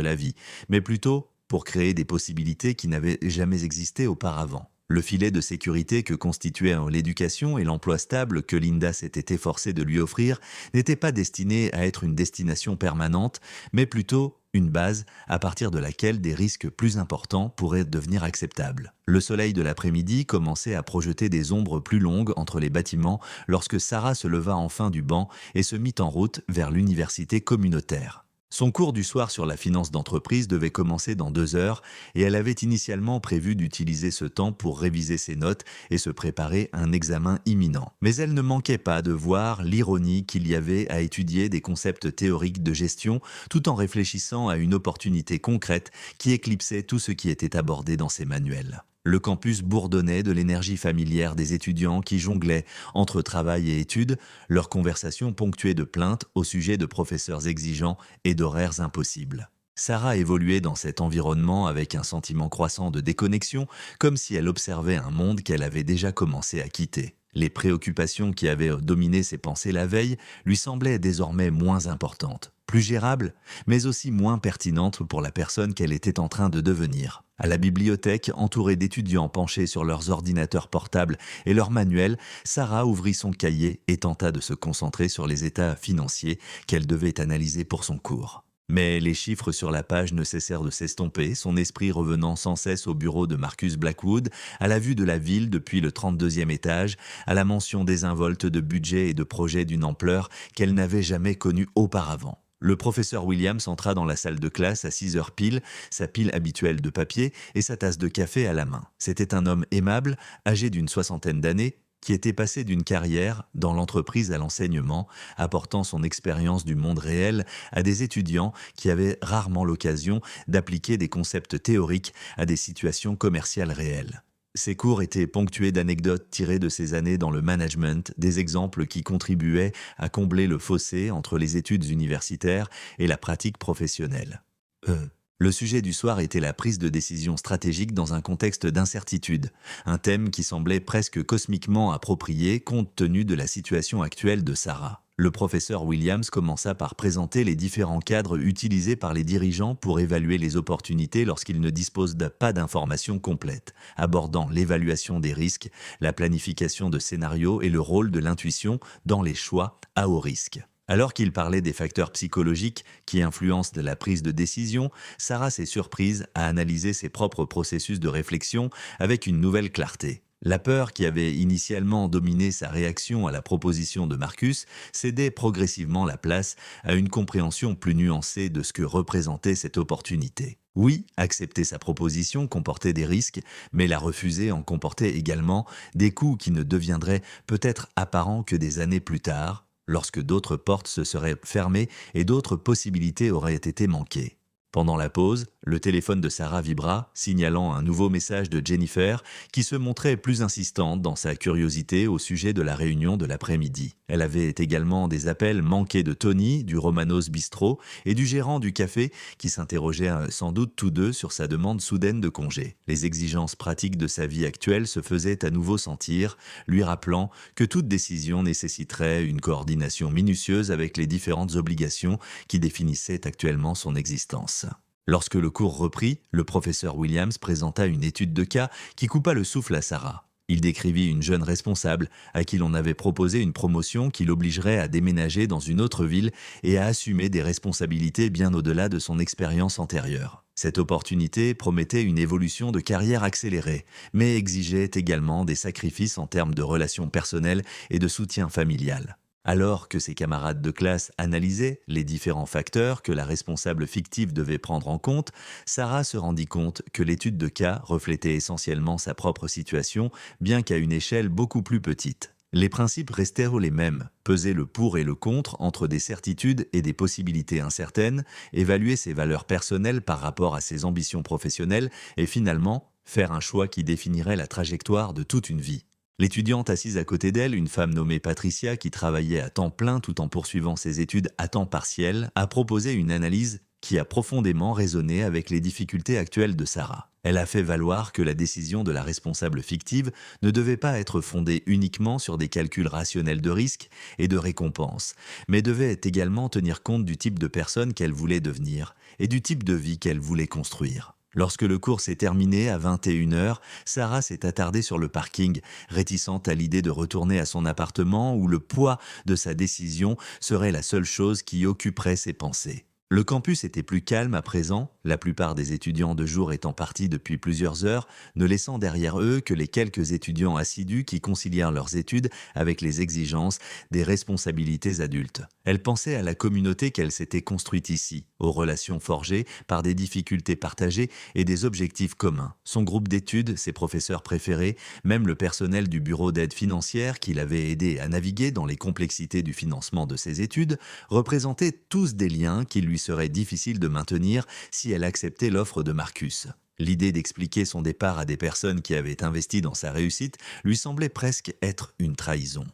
la vie, mais plutôt pour créer des possibilités qui n'avaient jamais existé auparavant. Le filet de sécurité que constituaient l'éducation et l'emploi stable que Linda s'était efforcée de lui offrir n'était pas destiné à être une destination permanente, mais plutôt une base à partir de laquelle des risques plus importants pourraient devenir acceptables. Le soleil de l'après-midi commençait à projeter des ombres plus longues entre les bâtiments lorsque Sarah se leva enfin du banc et se mit en route vers l'université communautaire. Son cours du soir sur la finance d'entreprise devait commencer dans 2 heures et elle avait initialement prévu d'utiliser ce temps pour réviser ses notes et se préparer à un examen imminent. Mais elle ne manquait pas de voir l'ironie qu'il y avait à étudier des concepts théoriques de gestion tout en réfléchissant à une opportunité concrète qui éclipsait tout ce qui était abordé dans ses manuels. Le campus bourdonnait de l'énergie familière des étudiants qui jonglaient entre travail et études, leurs conversations ponctuées de plaintes au sujet de professeurs exigeants et d'horaires impossibles. Sarah évoluait dans cet environnement avec un sentiment croissant de déconnexion, comme si elle observait un monde qu'elle avait déjà commencé à quitter. Les préoccupations qui avaient dominé ses pensées la veille lui semblaient désormais moins importantes, plus gérables, mais aussi moins pertinentes pour la personne qu'elle était en train de devenir. À la bibliothèque, entourée d'étudiants penchés sur leurs ordinateurs portables et leurs manuels, Sarah ouvrit son cahier et tenta de se concentrer sur les états financiers qu'elle devait analyser pour son cours. Mais les chiffres sur la page ne cessèrent de s'estomper, son esprit revenant sans cesse au bureau de Marcus Blackwood, à la vue de la ville depuis le 32e étage, à la mention désinvolte de budgets et de projets d'une ampleur qu'elle n'avait jamais connue auparavant. Le professeur Williams entra dans la salle de classe à 6 heures pile, sa pile habituelle de papier et sa tasse de café à la main. C'était un homme aimable, âgé d'une soixantaine d'années, qui était passé d'une carrière dans l'entreprise à l'enseignement, apportant son expérience du monde réel à des étudiants qui avaient rarement l'occasion d'appliquer des concepts théoriques à des situations commerciales réelles. Ces cours étaient ponctués d'anecdotes tirées de ses années dans le management, des exemples qui contribuaient à combler le fossé entre les études universitaires et la pratique professionnelle. Le sujet du soir était la prise de décision stratégique dans un contexte d'incertitude, un thème qui semblait presque cosmiquement approprié compte tenu de la situation actuelle de Sarah. Le professeur Williams commença par présenter les différents cadres utilisés par les dirigeants pour évaluer les opportunités lorsqu'ils ne disposent pas d'informations complètes, abordant l'évaluation des risques, la planification de scénarios et le rôle de l'intuition dans les choix à haut risque. Alors qu'il parlait des facteurs psychologiques qui influencent la prise de décision, Sarah s'est surprise à analyser ses propres processus de réflexion avec une nouvelle clarté. La peur qui avait initialement dominé sa réaction à la proposition de Marcus cédait progressivement la place à une compréhension plus nuancée de ce que représentait cette opportunité. Oui, accepter sa proposition comportait des risques, mais la refuser en comportait également des coûts qui ne deviendraient peut-être apparents que des années plus tard, lorsque d'autres portes se seraient fermées et d'autres possibilités auraient été manquées. Pendant la pause, le téléphone de Sarah vibra, signalant un nouveau message de Jennifer qui se montrait plus insistante dans sa curiosité au sujet de la réunion de l'après-midi. Elle avait également des appels manqués de Tony, du Romanos Bistro, et du gérant du café qui s'interrogeaient sans doute tous deux sur sa demande soudaine de congé. Les exigences pratiques de sa vie actuelle se faisaient à nouveau sentir, lui rappelant que toute décision nécessiterait une coordination minutieuse avec les différentes obligations qui définissaient actuellement son existence. Lorsque le cours reprit, le professeur Williams présenta une étude de cas qui coupa le souffle à Sarah. Il décrivit une jeune responsable à qui l'on avait proposé une promotion qui l'obligerait à déménager dans une autre ville et à assumer des responsabilités bien au-delà de son expérience antérieure. Cette opportunité promettait une évolution de carrière accélérée, mais exigeait également des sacrifices en termes de relations personnelles et de soutien familial. Alors que ses camarades de classe analysaient les différents facteurs que la responsable fictive devait prendre en compte, Sarah se rendit compte que l'étude de cas reflétait essentiellement sa propre situation, bien qu'à une échelle beaucoup plus petite. Les principes restèrent les mêmes: peser le pour et le contre entre des certitudes et des possibilités incertaines, évaluer ses valeurs personnelles par rapport à ses ambitions professionnelles et finalement faire un choix qui définirait la trajectoire de toute une vie. L'étudiante assise à côté d'elle, une femme nommée Patricia qui travaillait à temps plein tout en poursuivant ses études à temps partiel, a proposé une analyse qui a profondément résonné avec les difficultés actuelles de Sarah. Elle a fait valoir que la décision de la responsable fictive ne devait pas être fondée uniquement sur des calculs rationnels de risques et de récompenses, mais devait également tenir compte du type de personne qu'elle voulait devenir et du type de vie qu'elle voulait construire. Lorsque le cours s'est terminé à 21h, Sarah s'est attardée sur le parking, réticente à l'idée de retourner à son appartement où le poids de sa décision serait la seule chose qui occuperait ses pensées. Le campus était plus calme à présent, la plupart des étudiants de jour étant partis depuis plusieurs heures, ne laissant derrière eux que les quelques étudiants assidus qui concilièrent leurs études avec les exigences des responsabilités adultes. Elle pensait à la communauté qu'elle s'était construite ici, aux relations forgées par des difficultés partagées et des objectifs communs. Son groupe d'études, ses professeurs préférés, même le personnel du bureau d'aide financière qui l'avait aidé à naviguer dans les complexités du financement de ses études, représentaient tous des liens qui lui serait difficile de maintenir si elle acceptait l'offre de Marcus. L'idée d'expliquer son départ à des personnes qui avaient investi dans sa réussite lui semblait presque être une trahison.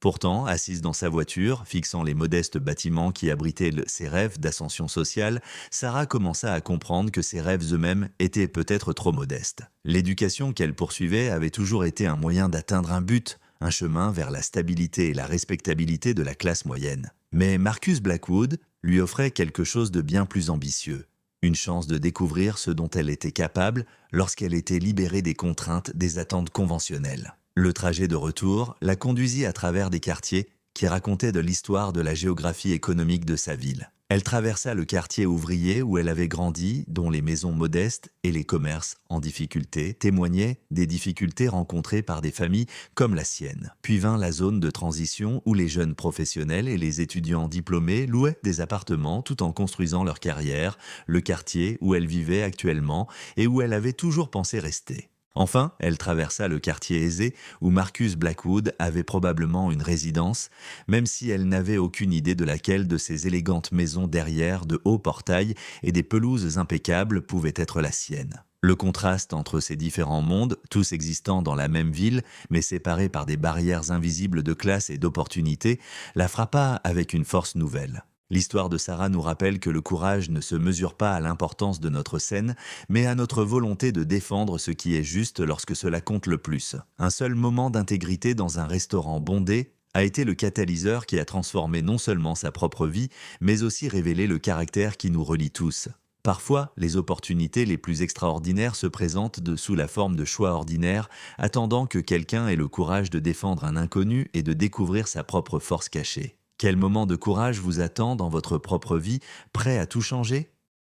Pourtant, assise dans sa voiture, fixant les modestes bâtiments qui abritaient ses rêves d'ascension sociale, Sarah commença à comprendre que ses rêves eux-mêmes étaient peut-être trop modestes. L'éducation qu'elle poursuivait avait toujours été un moyen d'atteindre un but, un chemin vers la stabilité et la respectabilité de la classe moyenne. Mais Marcus Blackwood lui offrait quelque chose de bien plus ambitieux, une chance de découvrir ce dont elle était capable lorsqu'elle était libérée des contraintes des attentes conventionnelles. Le trajet de retour la conduisit à travers des quartiers qui racontaient de l'histoire de la géographie économique de sa ville. Elle traversa le quartier ouvrier où elle avait grandi, dont les maisons modestes et les commerces en difficulté témoignaient des difficultés rencontrées par des familles comme la sienne. Puis vint la zone de transition où les jeunes professionnels et les étudiants diplômés louaient des appartements tout en construisant leur carrière, le quartier où elle vivait actuellement et où elle avait toujours pensé rester. Enfin, elle traversa le quartier aisé où Marcus Blackwood avait probablement une résidence, même si elle n'avait aucune idée de laquelle de ces élégantes maisons derrière de hauts portails et des pelouses impeccables pouvait être la sienne. Le contraste entre ces différents mondes, tous existant dans la même ville, mais séparés par des barrières invisibles de classe et d'opportunités, la frappa avec une force nouvelle. L'histoire de Sarah nous rappelle que le courage ne se mesure pas à l'importance de notre scène, mais à notre volonté de défendre ce qui est juste lorsque cela compte le plus. Un seul moment d'intégrité dans un restaurant bondé a été le catalyseur qui a transformé non seulement sa propre vie, mais aussi révélé le caractère qui nous relie tous. Parfois, les opportunités les plus extraordinaires se présentent sous la forme de choix ordinaires, attendant que quelqu'un ait le courage de défendre un inconnu et de découvrir sa propre force cachée. Quel moment de courage vous attend dans votre propre vie, prêt à tout changer ?